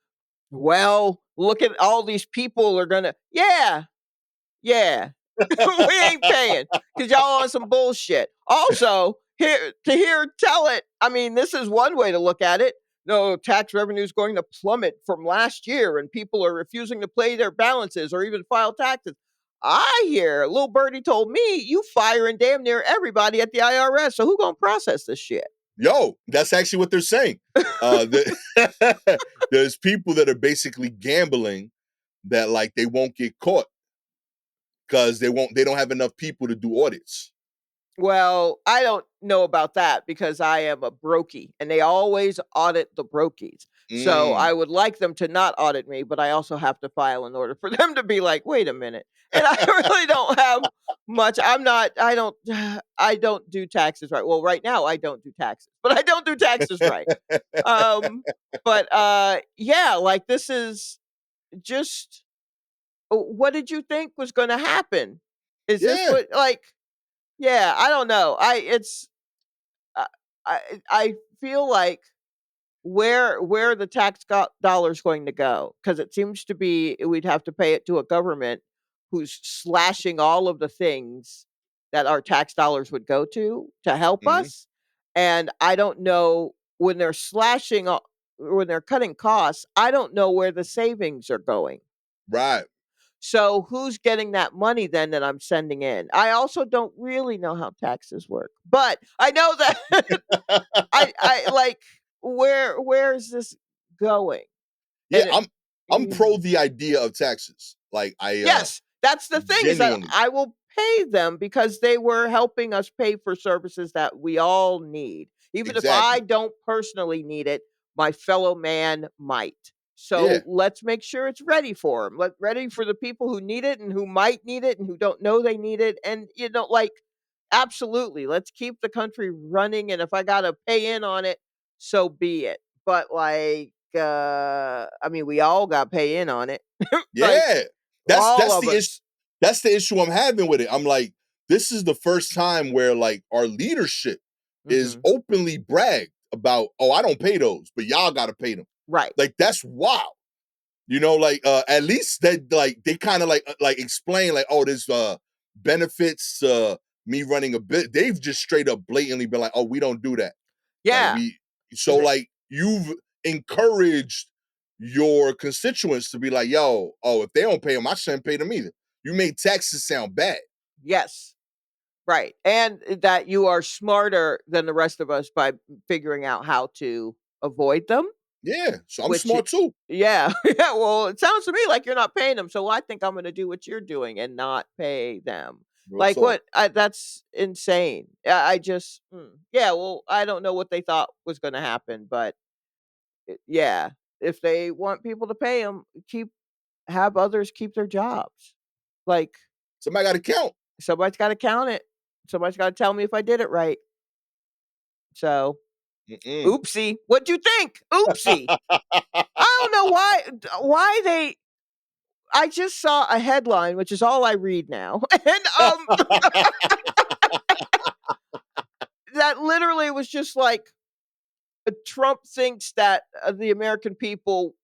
well, look at all these people are gonna. Yeah, yeah. We ain't paying because y'all on some bullshit. Also, tell it. I mean, this is one way to look at it. No, tax revenue is going to plummet from last year, and people are refusing to pay their balances or even file taxes. I hear little birdie told me you firing damn near everybody at the IRS. So who gonna process this shit? Yo, that's actually what they're saying. There's people that are basically gambling that like they won't get caught because they don't have enough people to do audits. Well, I don't know about that because I am a brokey and they always audit the brokies. So Mm. I would like them to not audit me, but I also have to file in order for them to be like, wait a minute. And I really don't have much. I don't do taxes right. Well, right now I don't do taxes, but I don't do taxes right. Um, but yeah, like this is just what did you think was going to happen? Is this Yeah, what like yeah, I don't know. I I feel like where the dollars going to go because it seems to be we'd have to pay it to a government who's slashing all of the things that our tax dollars would go to help mhm, us, and I don't know when they're cutting costs. I don't know where the savings are going. right. So who's getting that money then that I'm sending in? I also don't really know how taxes work, but I know that I like where is this going? Yeah, And it, I'm pro mm, the idea of taxes. Like I yes, that's the thing is that genuinely I will pay them because they were helping us pay for services that we all need. Even if I exactly. don't personally need it, my fellow man might. Yeah. So let's make sure it's ready for them. Ready for the people who need it and who might need it and who don't know they need it. And like absolutely, let's keep the country running. And if I gotta pay in on it, so be it. But like, I mean, we all got to pay in on it. Like Yeah. all That's of the issue. us. That's the issue I'm having with it. I'm like, this is the first time where like our leadership is Mhm. openly bragged about, oh, I don't pay those, but y'all gotta pay them. Right. Like that's wild. You know, like at least that like they kind of like explain like, oh, there's benefits me running a bit. They've just straight up blatantly been like, oh, we don't do that. Like Yeah. we so Th like you've encouraged your constituents to be like, yo, oh, if they don't pay them, I shouldn't pay them either. You made taxes sound bad. yes. right, and that you are smarter than the rest of us by figuring out how to avoid them, Yeah, so I'm which smart too. yeah, yeah, well, it sounds to me like you're not paying them, so I think I'm gonna do what you're doing and not pay them. Real Like, talk. what that's insane. I just yeah, well, I don't know what they thought was gonna happen, but, yeah, if they want people to pay them, have others keep their jobs. Like, Somebody got to count. somebody's gotta count it. Somebody's gotta tell me if I did it right. So, Mm-mm. oopsie. What'd you think? Oopsie. I don't know why they I just saw a headline, which is all I read now, and, that literally was just like, Trump thinks that, the American people,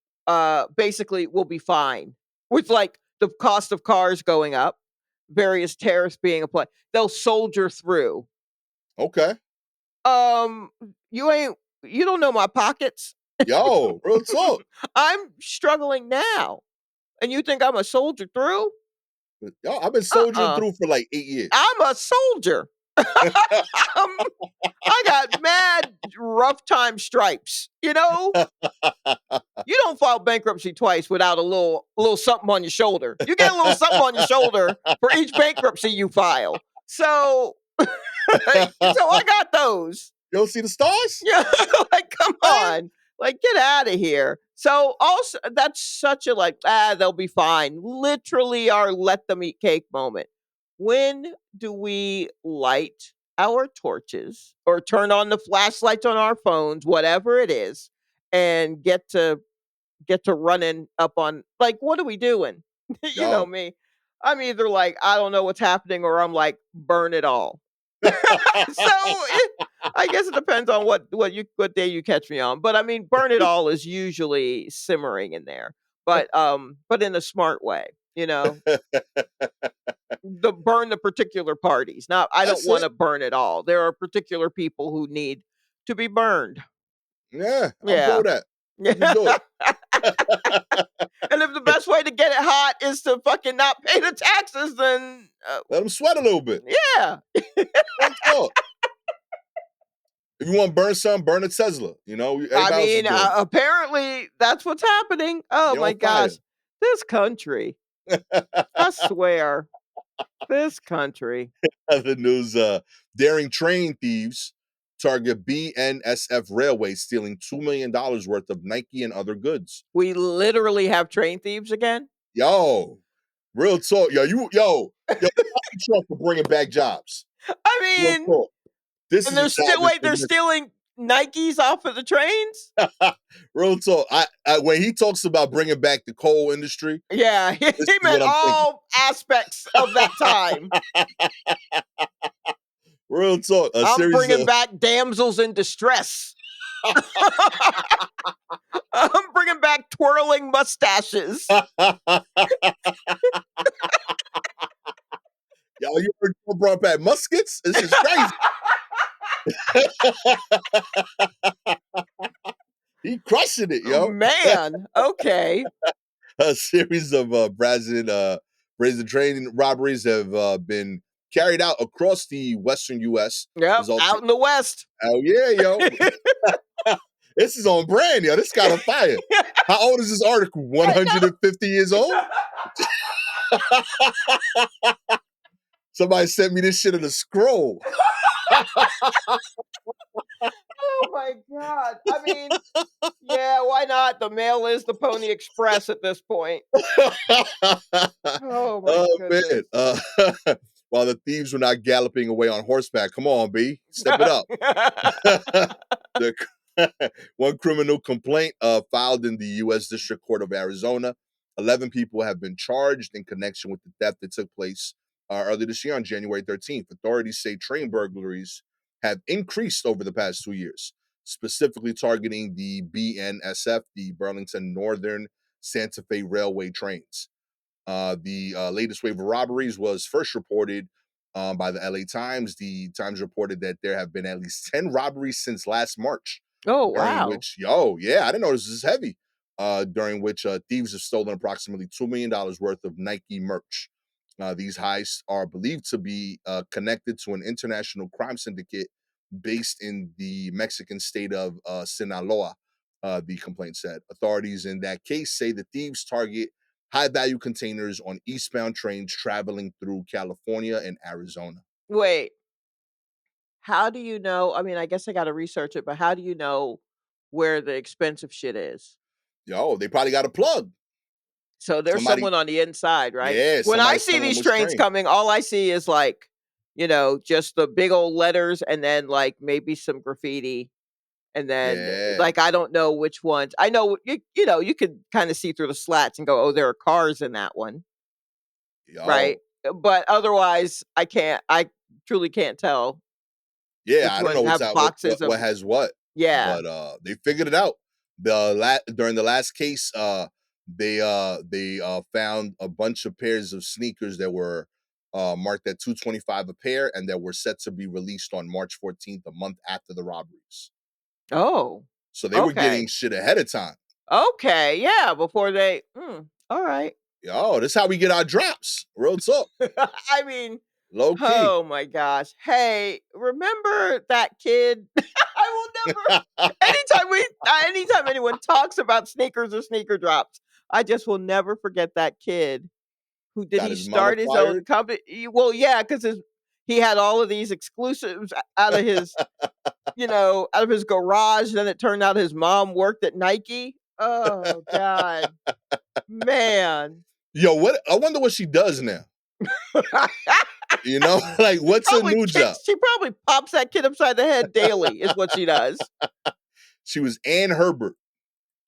basically will be fine with, like, the cost of cars going up, various tariffs being applied. They'll soldier through. Okay. Um, you don't know my pockets. Yo, real talk. I'm struggling now, and you think I'm a soldier through? Yo, I've been soldiering Uh-uh. through for like 8 years. I'm a soldier. Um, I got mad rough time stripes, you know? You don't file bankruptcy twice without a little something on your shoulder. You get a little something on your shoulder for each bankruptcy you file. So I got those. You don't see the stars? Yeah, like, come Man? on. Like, get out of here. So, also, that's such a, like, they'll be fine. Literally our let them eat cake moment. When do we light our torches or turn on the flashlights on our phones, whatever it is, and get to running up on, like, what are we doing? You know Yo. me. I'm either like, I don't know what's happening, or I'm like, burn it all. So, I guess it depends on what day you catch me on, but, I mean, burn it all is usually simmering in there, but in a smart way, you know? Burn the particular parties. Now, I don't That's it. wanna burn it all. There are particular people who need to be burned. Yeah, I'm Yeah. pro that. Yeah. You can do it. And if the best way to get it hot is to fucking not pay the taxes, then, Let them sweat a little bit. yeah. Real talk. If you want to burn something, burn a Tesla. You know, I everybody else is mean, doing apparently that's what's happening. it. Oh You're my on fire. gosh. This country. I swear. This country. Other news, daring train thieves target BNSF Railway, stealing $2 million worth of Nike and other goods. We literally have train thieves again? Yo, real talk. Yo, Trump for bringing back jobs. I Real mean, talk. This and is a they're job still that wait, they they're stealing Nikes off of the trains? miss. Real talk. I when he talks about bringing back the coal industry, Yeah, he this is meant what I'm thinking. all aspects of that time. Real talk. A I'm series bringing of back damsels in distress. I'm bringing back twirling mustaches. Yo, you heard Trump brought back muskets? This is crazy. He crushing it, yo. Man, okay. A series of brazen train robberies have been carried out across the western U.S. Yep, Resulting, out in the West. hell yeah, yo. This is on brand, yo. This got a fire. How old is this article? I know. 150 years old? Somebody sent me this shit in a scroll. Oh my god. I mean, yeah, why not? The mail is the Pony Express at this point. Oh my Oh man. goodness. While the thieves were not galloping away on horseback. Come on, B. Step it up. The one criminal complaint filed in the U.S. District Court of Arizona. 11 people have been charged in connection with the theft that took place earlier this year on January 13th. Authorities say train burglaries have increased over the past 2 years, specifically targeting the BNSF, the Burlington Northern Santa Fe Railway trains. The latest wave of robberies was first reported by the LA Times. The Times reported that there have been at least 10 robberies since last March, Oh, during wow. which, I didn't know this was heavy. During which thieves have stolen approximately $2 million worth of Nike merch. These heists are believed to be connected to an international crime syndicate based in the Mexican state of Sinaloa. The complaint said authorities in that case say the thieves target high value containers on eastbound trains traveling through California and Arizona. Wait, how do you know? I mean, I guess I gotta research it, but how do you know where the expensive shit is? Yo, they probably got a plug. So there's Somebody, someone on the inside, right? yeah, When I somebody's see telling them these which trains train. coming, all I see is like, just the big old letters and then like maybe some graffiti. And then Yeah, like I don't know which ones. I know you could kind of see through the slats and go, oh, there are cars in that one, right? yo, But otherwise I truly can't tell yeah. which I don't know ones what's have out, boxes of what has what, yeah. but they figured it out. During the last case, they found a bunch of pairs of sneakers that were marked at 225 a pair, and that were set to be released on March 14th, a month after the robberies. Oh, So they were getting okay. shit ahead of time. Okay, yeah, before they all right. Yo, this how we get our drops. Real talk, I mean, low key. oh my gosh. Hey, remember that kid? I will never anytime anyone talks about sneakers or sneaker drops, I just will never forget that kid who did Got he his mama start his own fired. company? Well, yeah, because he had all of these exclusives out of his, out of his garage. Then it turned out his mom worked at Nike. Oh God, man. Yo, what? I wonder what she does now. Like what's a new job? She probably pops that kid upside the head daily, is what she does. She was Ann Herbert.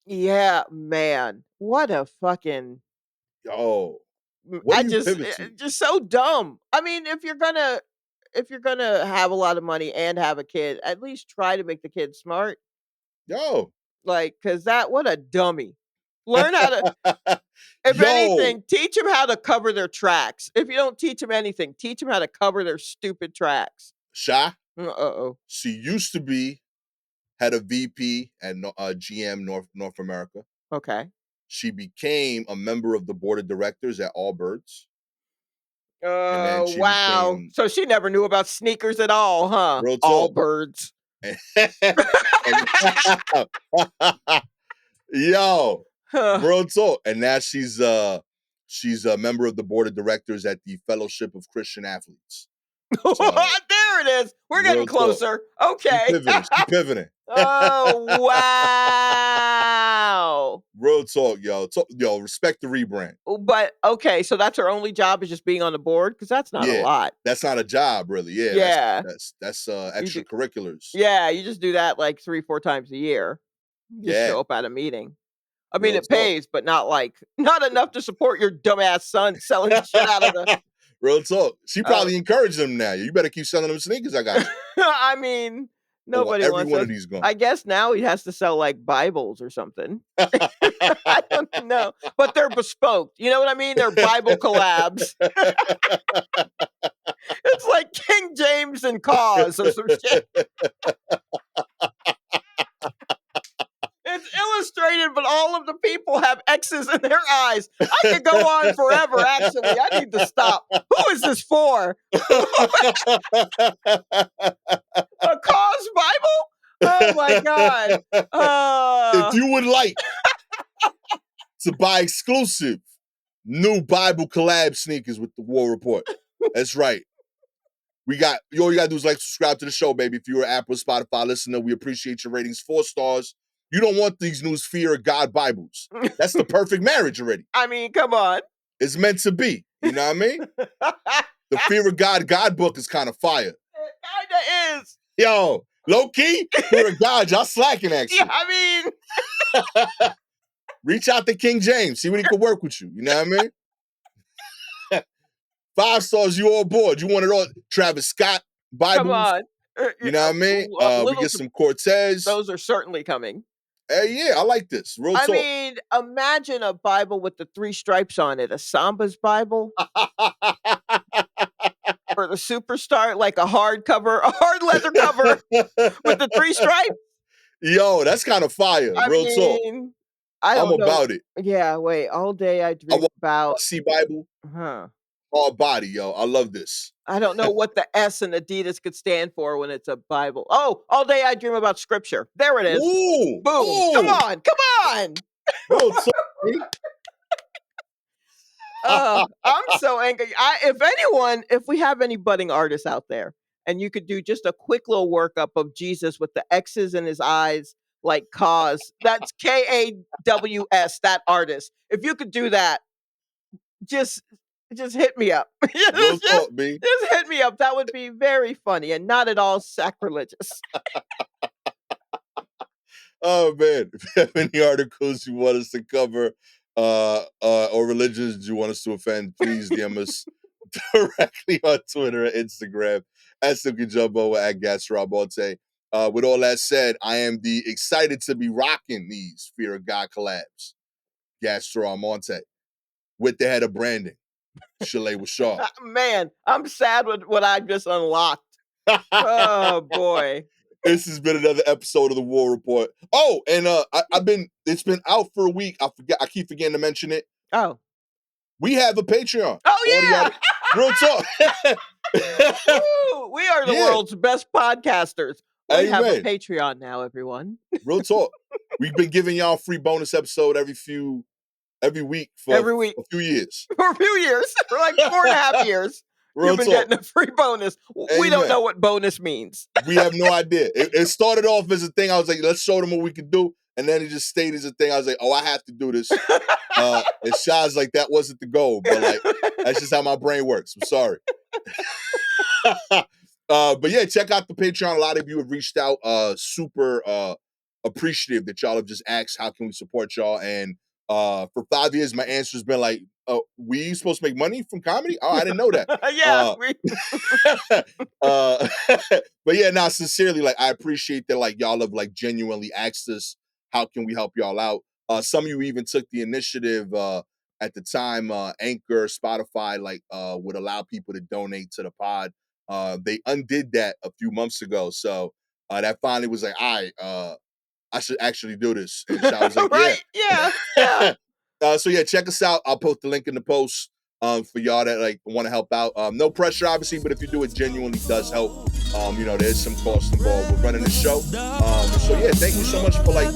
Yeah, man. What a fucking Yo, what do you pivot to? just so dumb. I mean, if you're gonna have a lot of money and have a kid, at least try to make the kid smart. Yo, Like, cause that what a dummy. Learn how to if yo, anything, teach them how to cover their tracks. If you don't teach them anything, teach them how to cover their stupid tracks. Sha. Uh-oh. She used to be head of VP at GM North America. Okay. She became a member of the board of directors at Allbirds, and then she Wow. became So she never knew about sneakers at all, huh? real All talk. birds. And yo, Huh. real talk. And now she's a member of the board of directors at the Fellowship of Christian Athletes. So There it is. We're getting real talk. closer. Okay. She pivoting. Oh, wow. Real talk, yo. Yo, respect the rebrand. But okay, so that's her only job is just being on the board? Because that's not a Yeah, lot. that's not a job, really. Yeah, that's Yeah. that's that's You do extracurriculars. yeah, you just do that like 3, 4 times a year. You just Yeah, show up at a meeting. I mean, real it talk. pays, but not like not enough to support your dumbass son selling shit out of the Real talk. She uh, probably encouraged them now. You better keep selling them sneakers. I got you. I mean, I want nobody every wants one of us. these gone. I guess now he has to sell like Bibles or something. I don't know, but they're bespoke. You know what I mean? They're Bible collabs. It's like King James and Cause or some shit. It's illustrated, but all of the people have X's in their eyes. I could go on forever, actually. I need to stop. Who is this for? A Cause Bible? Oh my God. If you would like to buy exclusive new Bible collab sneakers with the War Report, that's right. All you gotta do is like, subscribe to the show, baby. If you're an Apple, Spotify listener, we appreciate your ratings. 4 stars. You don't want these new Fear of God Bibles. That's the perfect marriage already. I mean, come on. It's meant to be. You know what I mean? It The Fear of God book is kind of fire. kinda is. Yo, low key, Fear of God, y'all slacking Yeah, actually. I mean, Reach out to King James, see what he could work with you. You know what I mean? 5 stars, you all aboard. You want it all? Travis Scott come Bibles. on. You know what I mean? We Little get some Cortez. those are certainly coming. Hey, yeah, I like this. Real I talk. mean, imagine a Bible with the 3 stripes on it, a Samba's Bible or the Superstar, like a hard leather cover with the 3 stripes. Yo, that's kind of fire. I Real talk. mean, I I'm don't know. about it. Yeah, wait, all day I I dream want about see Bible. huh. Hard body, yo. I love this. I don't know what the S in Adidas could stand for when it's a Bible. Oh, all day I dream about scripture. There it is. Ooh, Boom. Come ooh. on. Come on. Real talk, B. I'm so angry. If we have any budding artists out there, and you could do just a quick little workup of Jesus with the X's in his eyes, like cause, that's Kaws, that artist. If you could do that, just just hit me up. Real just, just talk, B. just hit me up. That would be very funny and not at all sacrilegious. Oh man, if you have any articles you want us to cover, or religions you want us to offend, please DM us directly on Twitter and Instagram at Silky Jumbo at Gastor Almonte. With all that said, I am excited to be rocking these Fear of God collabs. Gastor Almonte with the head of branding, Shalewa Sharpe. Man, I'm sad with what I just unlocked. Oh boy. This has been another episode of the War Report. Oh, and it's been out for a week. I keep forgetting to mention it. Oh. We have a Patreon. Oh yeah. Real talk. Woo, we are the world's best podcasters. We have a Patreon now, everyone. Real talk. We've been giving y'all a free bonus episode every week for a few years. For a few years. For like 4.5 years. You've been getting a free bonus. We don't know what bonus means. We have no idea. It started off as a thing. I was like, let's show them what we could do. And then it just stayed as a thing. I was like, oh, I have to do this. And Shah's like, that wasn't the goal. But like, that's just how my brain works. I'm sorry. But yeah, check out the Patreon. A lot of you have reached out. Super appreciative that y'all have just asked, how can we support y'all? And for 5 years, my answer has been like, we supposed to make money from comedy? Oh, I didn't know that. But yeah, now sincerely, like I appreciate that like y'all have like genuinely asked us, how can we help y'all out? Some of you even took the initiative at the time, Anchor, Spotify, like would allow people to donate to the pod. They undid that a few months ago. So that finally was like, all right, I should actually do this. And I was like, right? Yeah. So yeah, check us out. I'll post the link in the post for y'all that like want to help out. No pressure, obviously, but if you do, it genuinely does help. There's some cost involved with running the show. So yeah, thank you so much for like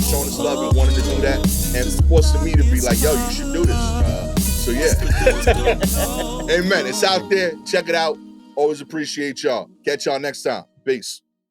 showing us love and wanting to do that, and forcing me to be like, yo, you should do this. So yeah, amen. It's out there. Check it out. Always appreciate y'all. Catch y'all next time. Peace.